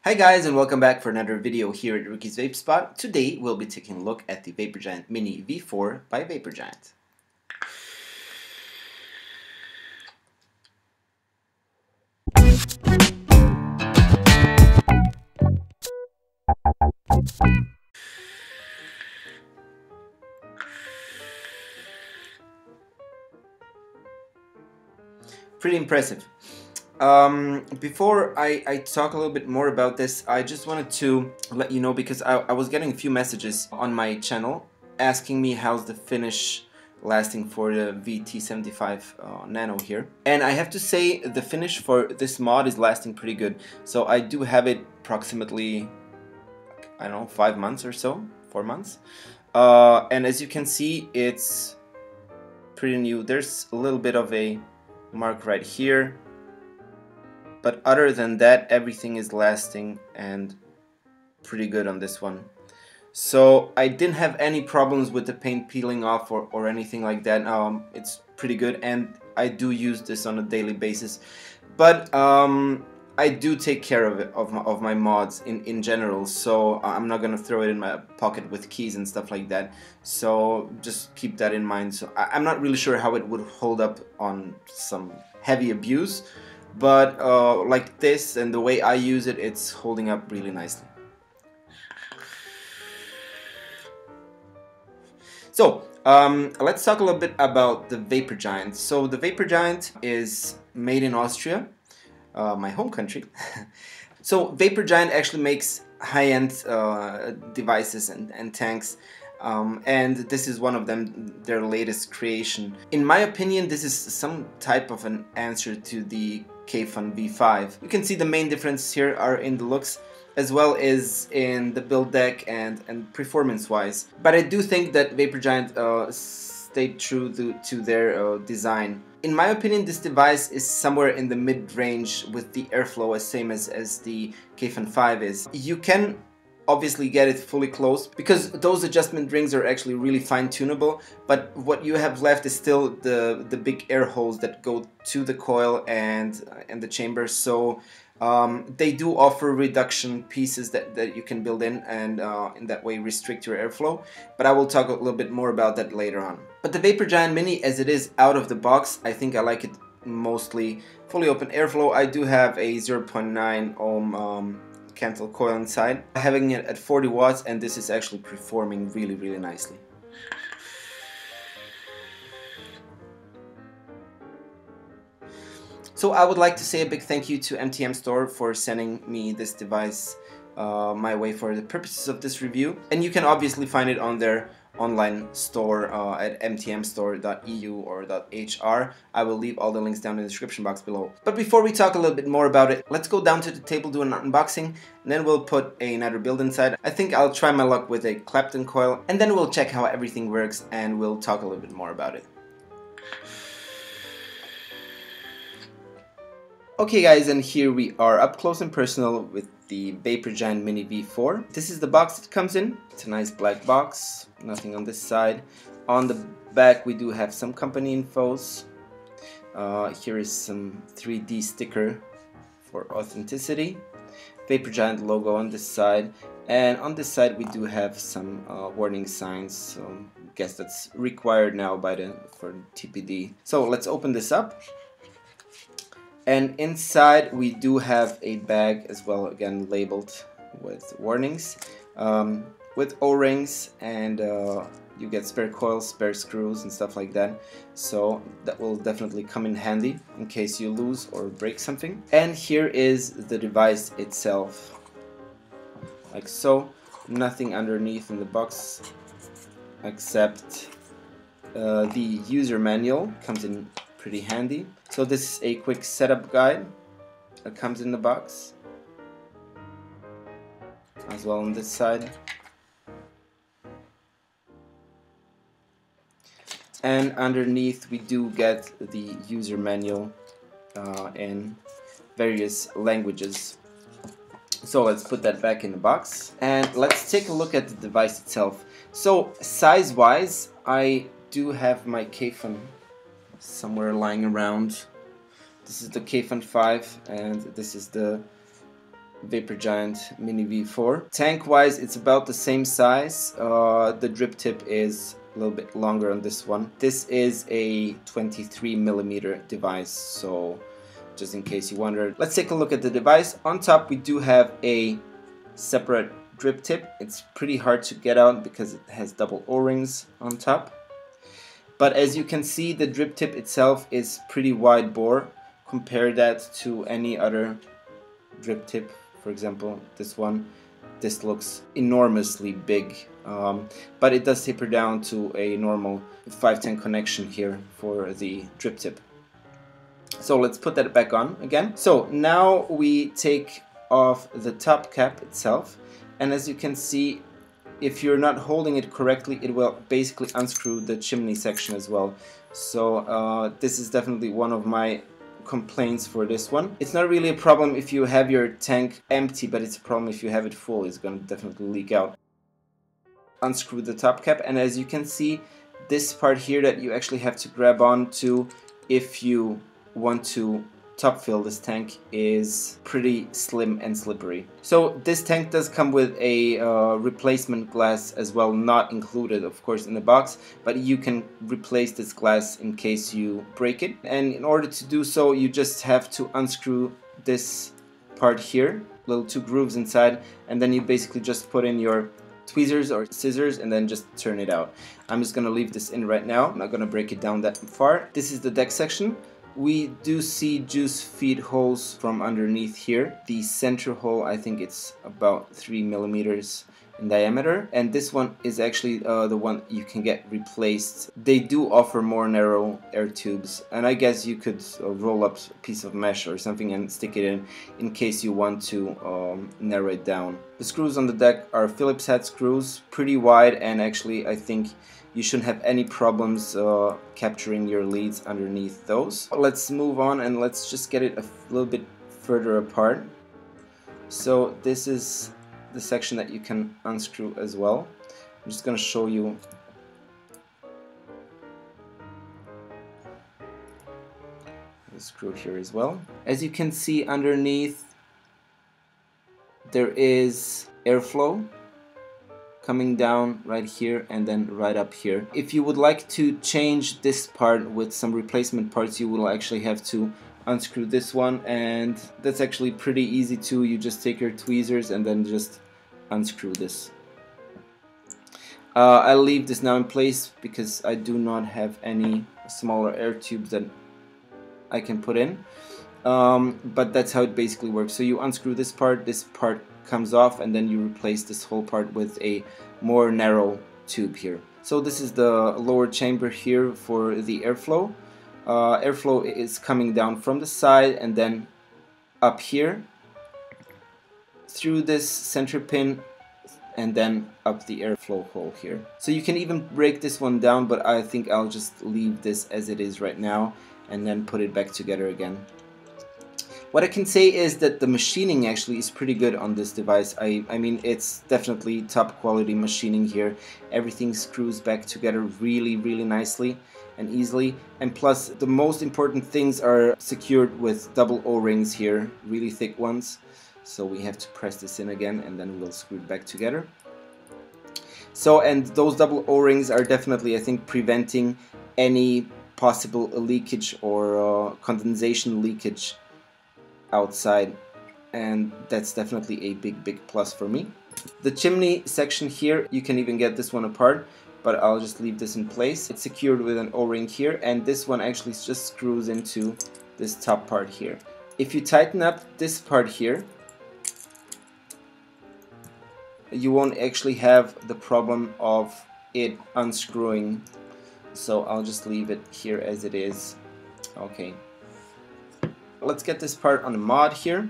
Hi guys, and welcome back for another video here at Ricky's Vape Spot. Today we'll be taking a look at the Vapor Giant Mini V4 by Vapor Giant. Pretty impressive. Before I talk a little bit more about this, I just wanted to let you know, because I was getting a few messages on my channel asking me how's the finish lasting for the VT75 Nano here. And I have to say the finish for this mod is lasting pretty good. So I do have it approximately, I don't know, 5 months or so, 4 months. And as you can see, it's pretty new. There's a little bit of a mark right here, but other than that, everything is lasting and pretty good on this one. So I didn't have any problems with the paint peeling off or anything like that. It's pretty good, and I do use this on a daily basis. But I do take care of it, of my mods in general, so I'm not gonna throw it in my pocket with keys and stuff like that. So just keep that in mind. So I'm not really sure how it would hold up on some heavy abuse, but like this and the way I use it, it's holding up really nicely. So let's talk a little bit about the Vapor Giant. So the Vapor Giant is made in Austria, my home country. So Vapor Giant actually makes high-end devices and tanks, and this is one of them, their latest creation. In my opinion, this is some type of an answer to the K-Fun V5. You can see the main difference here are in the looks, as well as in the build deck and performance-wise. But I do think that Vapor Giant stayed true to their design. In my opinion, this device is somewhere in the mid-range with the airflow, same as the K-Fun 5 is. You can obviously get it fully closed, because those adjustment rings are actually really fine-tunable, but what you have left is still the big air holes that go to the coil and the chamber. So they do offer reduction pieces that you can build in, and in that way restrict your airflow, but I will talk a little bit more about that later on. But the Vapor Giant Mini, as it is out of the box, I think I like it mostly fully open airflow. I do have a 0.9 ohm Cantle coil inside, having it at 40 watts, and this is actually performing really nicely. So I would like to say a big thank you to MTM Store for sending me this device my way for the purposes of this review. And you can obviously find it on their online store at mtmstore.eu or .hr. I will leave all the links down in the description box below. But before we talk a little bit more about it, let's go down to the table, do an unboxing, and then we'll put another build inside. I think I'll try my luck with a Clapton coil, and then we'll check how everything works, and we'll talk a little bit more about it. Okay guys, and here we are up close and personal with the Vapor Giant Mini V4. This is the box it comes in. It's a nice black box, nothing on this side. On the back we do have some company infos. Here is some 3D sticker for authenticity. Vapor Giant logo on this side, and on this side we do have some warning signs, so I guess that's required now for TPD. So let's open this up. And inside we do have a bag as well, again labeled with warnings, with O-rings, and you get spare coils, spare screws and stuff like that. So that will definitely come in handy in case you lose or break something. And here is the device itself, like so. Nothing underneath in the box except the user manual. Comes in pretty handy. So this is a quick setup guide that comes in the box, as well on this side. And underneath we do get the user manual in various languages. So let's put that back in the box, and let's take a look at the device itself. So size-wise, I do have my K-Fun somewhere lying around. This is the K-Fun 5, and this is the Vapor Giant Mini V4. Tank wise, it's about the same size. The drip tip is a little bit longer on this one. This is a 23mm device, so just in case you wondered. Let's take a look at the device. On top we do have a separate drip tip. It's pretty hard to get out because it has double O-rings on top. But as you can see, the drip tip itself is pretty wide bore. Compare that to any other drip tip, for example this one. This looks enormously big, but it does taper down to a normal 510 connection here for the drip tip. So let's put that back on again. So now we take off the top cap itself, and as you can see, if you're not holding it correctly, it will basically unscrew the chimney section as well. So this is definitely one of my complaints for this one. It's not really a problem if you have your tank empty, but it's a problem if you have it full. It's going to definitely leak out. Unscrew the top cap, and as you can see, this part here that you actually have to grab on to if you want to top fill this tank is pretty slim and slippery. So this tank does come with a replacement glass as well, not included of course in the box, but you can replace this glass in case you break it. And in order to do so, you just have to unscrew this part here, little two grooves inside, and then you basically just put in your tweezers or scissors and then just turn it out. I'm just gonna leave this in right now. I'm not gonna break it down that far. This is the deck section. We do see juice feed holes from underneath here. The center hole, I think it's about 3mm in diameter, and this one is actually the one you can get replaced. They do offer more narrow air tubes, and I guess you could roll up a piece of mesh or something and stick it in case you want to narrow it down. The screws on the deck are Phillips head screws, pretty wide, and actually I think you shouldn't have any problems capturing your leads underneath those. Let's move on and let's just get it a little bit further apart. So this is the section that you can unscrew as well. I'm just going to show you. The screw here as well. As you can see underneath, there is airflow coming down right here and then right up here. If you would like to change this part with some replacement parts, you will actually have to unscrew this one, and that's actually pretty easy too. You just take your tweezers and then just unscrew this. I'll leave this now in place because I do not have any smaller air tubes that I can put in, but that's how it basically works. So you unscrew this part comes off, and then you replace this whole part with a more narrow tube here. So this is the lower chamber here for the airflow. Airflow is coming down from the side and then up here through this center pin and then up the airflow hole here. So you can even break this one down, but I think I'll just leave this as it is right now and then put it back together again. What I can say is that the machining actually is pretty good on this device. I mean, it's definitely top quality machining here. Everything screws back together really nicely and easily, and plus the most important things are secured with double O-rings here, really thick ones. So we have to press this in again and then we'll screw it back together. So, and those double O-rings are definitely, I think, preventing any possible leakage or condensation leakage outside, and that's definitely a big plus for me. The chimney section here, you can even get this one apart, but I'll just leave this in place. It's secured with an O-ring here, and this one actually just screws into this top part here. If you tighten up this part here, you won't actually have the problem of it unscrewing. So I'll just leave it here as it is. Okay. Let's get this part on the mod here.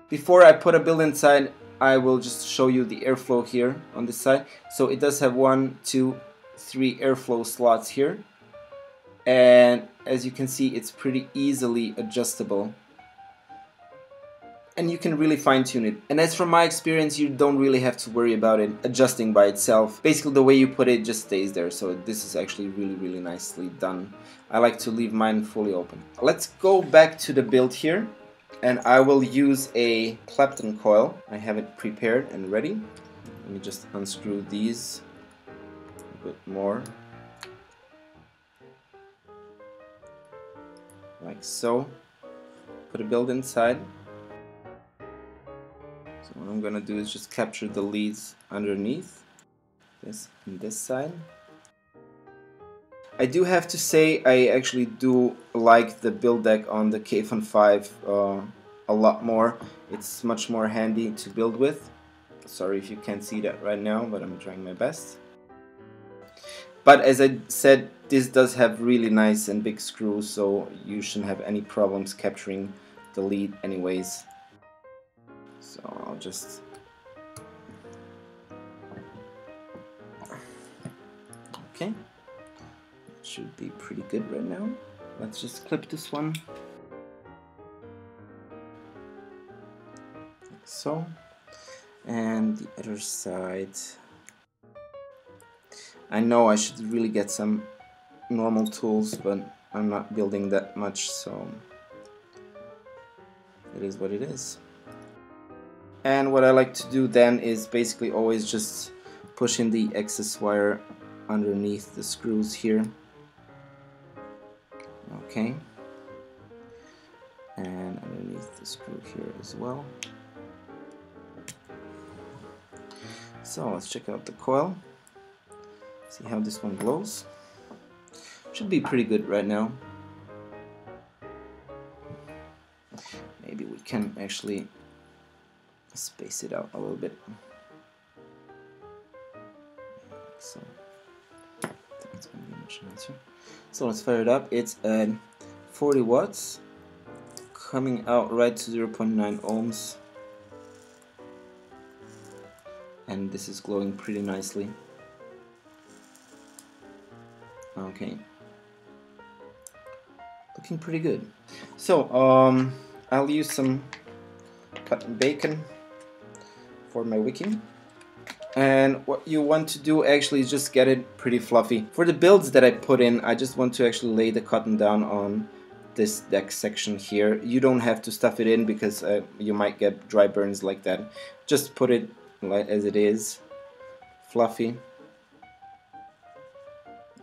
Before I put a build inside, I will just show you the airflow here on this side. So it does have 1, 2, 3 airflow slots here, and as you can see, it's pretty easily adjustable, and you can really fine-tune it. And as from my experience, you don't really have to worry about it adjusting by itself. Basically the way you put it just stays there, so this is actually really nicely done. I like to leave mine fully open. Let's go back to the build here. And I will use a Clapton coil. I have it prepared and ready. Let me just unscrew these a bit more. Like so. Put a build inside. So what I'm gonna do is just capture the leads underneath. This and this side. I do have to say I actually do like the build deck on the K-Fun 5 a lot more. It's much more handy to build with. Sorry if you can't see that right now, but I'm trying my best. But as I said, this does have really nice and big screws, so you shouldn't have any problems capturing the lead anyways. So I'll just... Okay. Should be pretty good right now. Let's just clip this one. Like so. And the other side. I know I should really get some normal tools, but I'm not building that much, so it is what it is. And what I like to do then is basically always just push in the excess wire underneath the screws here. Okay. And underneath the screw here as well. So let's check out the coil. See how this one glows. Should be pretty good right now. Maybe we can actually space it out a little bit. So that's gonna be much nicer. So let's fire it up. It's at 40 watts, coming out right to 0.9 ohms, and this is glowing pretty nicely. Okay, looking pretty good. So I'll use some cotton bacon for my wicking. And what you want to do actually is just get it pretty fluffy. For the builds that I put in, I just want to actually lay the cotton down on this deck section here. You don't have to stuff it in because you might get dry burns like that. Just put it like as it is, fluffy.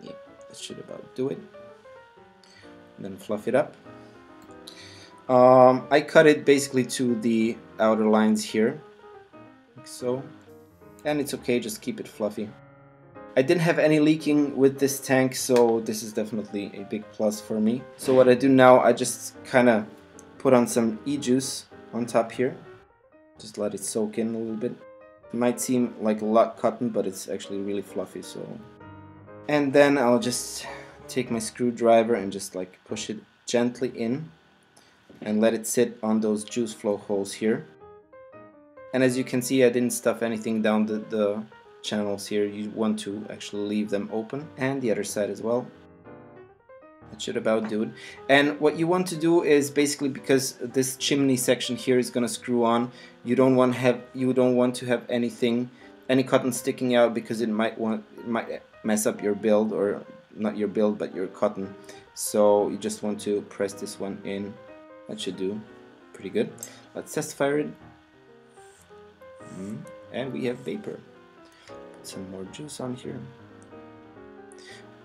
Yeah, that should about do it. And then fluff it up. I cut it basically to the outer lines here, like so. And it's okay, just keep it fluffy. I didn't have any leaking with this tank, so this is definitely a big plus for me. So what I do now, I just kind of put on some e-juice on top here. Just let it soak in a little bit. It might seem like a lot cotton, but it's actually really fluffy. So, and then I'll just take my screwdriver and just like push it gently in and let it sit on those juice flow holes here. And as you can see, I didn't stuff anything down the channels here. You want to actually leave them open, and the other side as well. That should about do it. And what you want to do is basically, because this chimney section here is gonna screw on, you don't want to have any cotton sticking out, because it might mess up your build, or not your build but your cotton. So you just want to press this one in. That should do pretty good. Let's test fire it. And we have vapor. Put some more juice on here.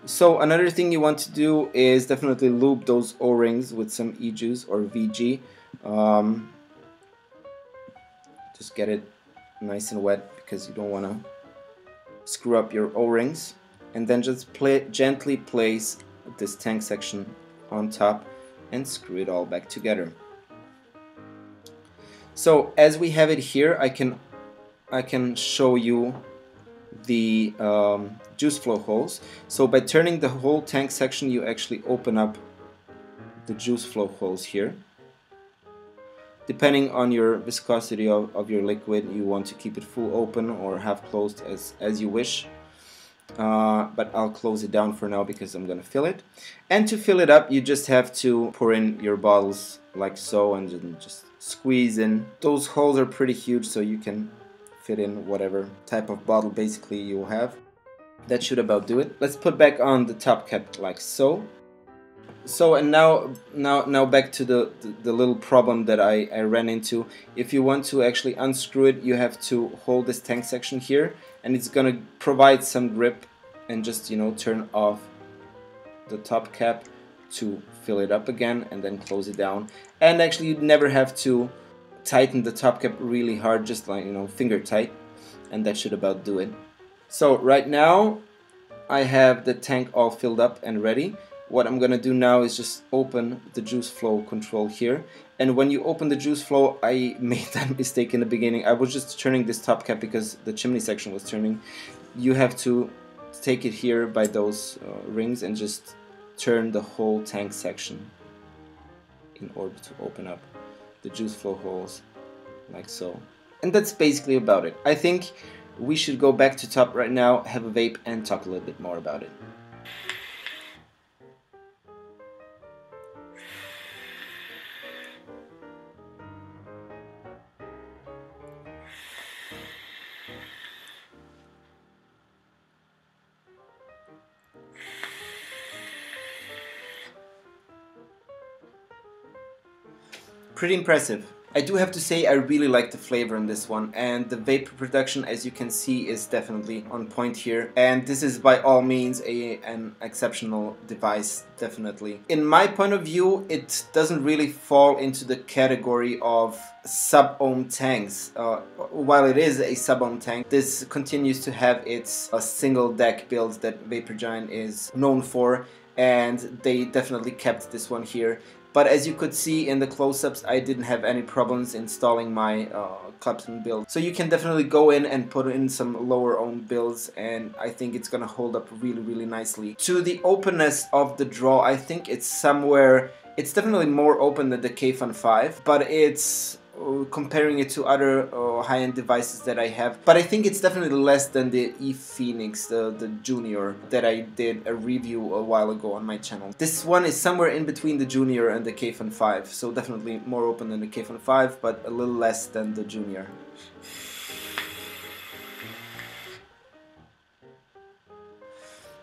So another thing you want to do is definitely lube those O-rings with some e-juice or VG. Just get it nice and wet, because you don't want to screw up your O-rings. And then just gently place this tank section on top and screw it all back together. So as we have it here, I can show you the juice flow holes. So by turning the whole tank section, you actually open up the juice flow holes here. Depending on your viscosity of your liquid, you want to keep it full open or half closed as you wish. But I'll close it down for now because I'm gonna fill it. And to fill it up, you just have to pour in your bottles like so, and then just squeeze in. Those holes are pretty huge, so you can fit in whatever type of bottle basically you have. That should about do it. Let's put back on the top cap like so. So and now back to the little problem that I ran into. If you want to actually unscrew it, you have to hold this tank section here, and it's gonna provide some grip, and just, you know, turn off the top cap to fill it up again, and then close it down. And actually you never have to tighten the top cap really hard, just like, you know, finger tight, and that should about do it. So right now I have the tank all filled up and ready. What I'm gonna do now is just open the juice flow control here, and when you open the juice flow, I made that mistake in the beginning. I was just turning this top cap because the chimney section was turning. You have to take it here by those rings and just turn the whole tank section in order to open up the juice flow holes, like so. And that's basically about it. I think we should go back to top right now, have a vape, and talk a little bit more about it. Pretty impressive. I do have to say I really like the flavor in this one, and the vapor production, as you can see, is definitely on point here, and this is by all means an exceptional device, definitely. In my point of view, it doesn't really fall into the category of sub-ohm tanks. While it is a sub-ohm tank, this continues to have its single deck build that Vapor Giant is known for, and they definitely kept this one here. But as you could see in the close-ups, I didn't have any problems installing my Clapton build. So you can definitely go in and put in some lower ohm builds, and I think it's gonna hold up really nicely. To the openness of the draw, I think it's somewhere, it's definitely more open than the K-Fun 5, but it's comparing it to other high-end devices that I have. But I think it's definitely less than the E-Phoenix, the Junior, that I did a review a while ago on my channel. This one is somewhere in between the Junior and the K-Fun 5, so definitely more open than the K-Fun 5, but a little less than the Junior.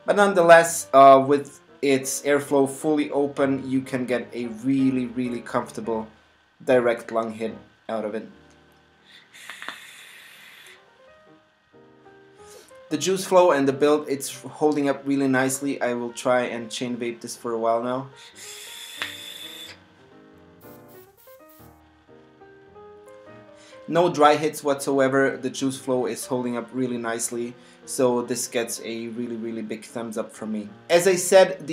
But nonetheless, with its airflow fully open, you can get a really comfortable direct lung hit out of it. The juice flow and the build, it's holding up really nicely. I will try and chain vape this for a while now. No dry hits whatsoever. The juice flow is holding up really nicely, so this gets a really big thumbs up from me. As I said,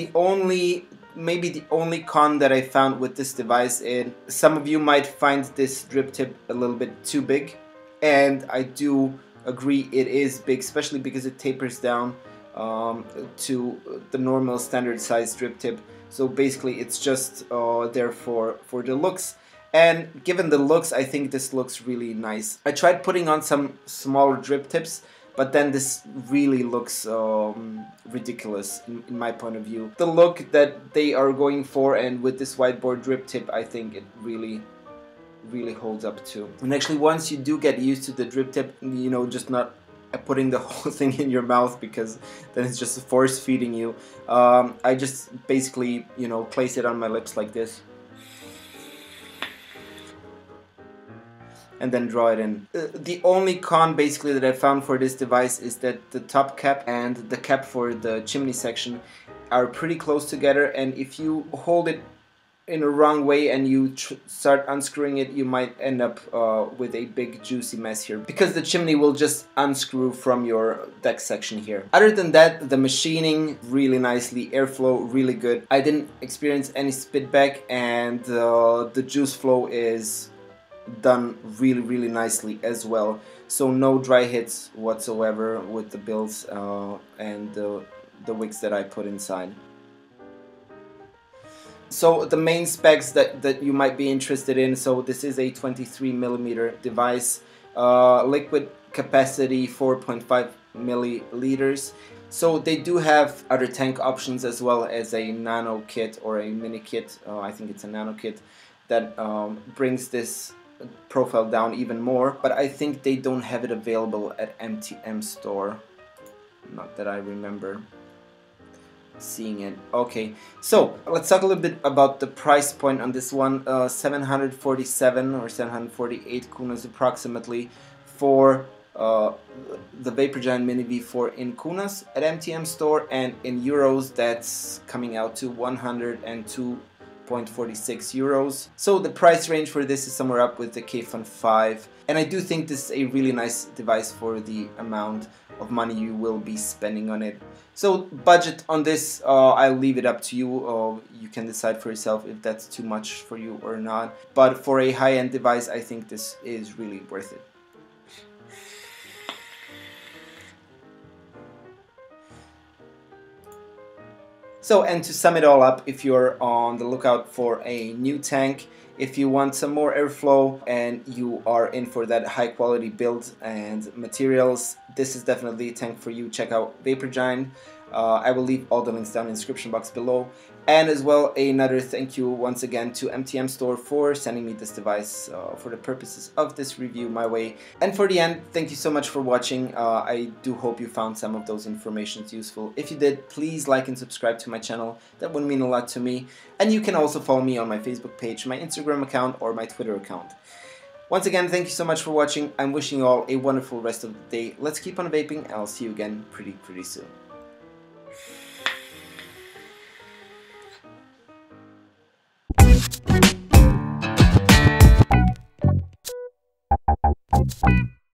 maybe the only con that I found with this device is some of you might find this drip tip a little bit too big, and I do agree it is big, especially because it tapers down to the normal standard size drip tip. So basically it's just there for the looks. And given the looks, I think this looks really nice. I tried putting on some smaller drip tips, but then this really looks ridiculous in my point of view. The look that they are going for, and with this whiteboard drip tip, I think it really holds up too. And actually, once you do get used to the drip tip, you know, just not putting the whole thing in your mouth, because then it's just force feeding you. I just basically, you know, place it on my lips like this, and then draw it in. The only con basically that I found for this device is that the top cap and the cap for the chimney section are pretty close together, and if you hold it in a wrong way and you start unscrewing it, you might end up with a big juicy mess here, because the chimney will just unscrew from your deck section here. Other than that, the machining really nicely, airflow really good. I didn't experience any spit back, and the juice flow is done really nicely as well. So no dry hits whatsoever with the builds and the wicks that I put inside. So the main specs that you might be interested in, so this is a 23mm device, liquid capacity 4.5 milliliters. So they do have other tank options as well as a nano kit or a mini kit, I think it's a nano kit, that brings this profile down even more, but I think they don't have it available at MTM Store, not that I remember. seeing it. Okay, so let's talk a little bit about the price point on this one. 747 or 748 kunas approximately for the Vapor Giant Mini V4 in kunas at MTM Store, and in euros that's coming out to 102.46 euros. So the price range for this is somewhere up with the K-Fun 5, and I do think this is a really nice device for the amount of money you will be spending on it. So budget on this, I'll leave it up to you. You can decide for yourself if that's too much for you or not. But for a high-end device, I think this is really worth it. So, and to sum it all up, if you're on the lookout for a new tank, if you want some more airflow and you are in for that high quality build and materials, this is definitely a tank for you. Check out Vapor Giant. I will leave all the links down in the description box below. And as well, another thank you once again to MTM Store for sending me this device for the purposes of this review my way. And for the end, thank you so much for watching. I do hope you found some of those informations useful. If you did, please like and subscribe to my channel. That would mean a lot to me. And you can also follow me on my Facebook page, my Instagram account, or my Twitter account. Once again, thank you so much for watching. I'm wishing you all a wonderful rest of the day. Let's keep on vaping, and I'll see you again pretty soon.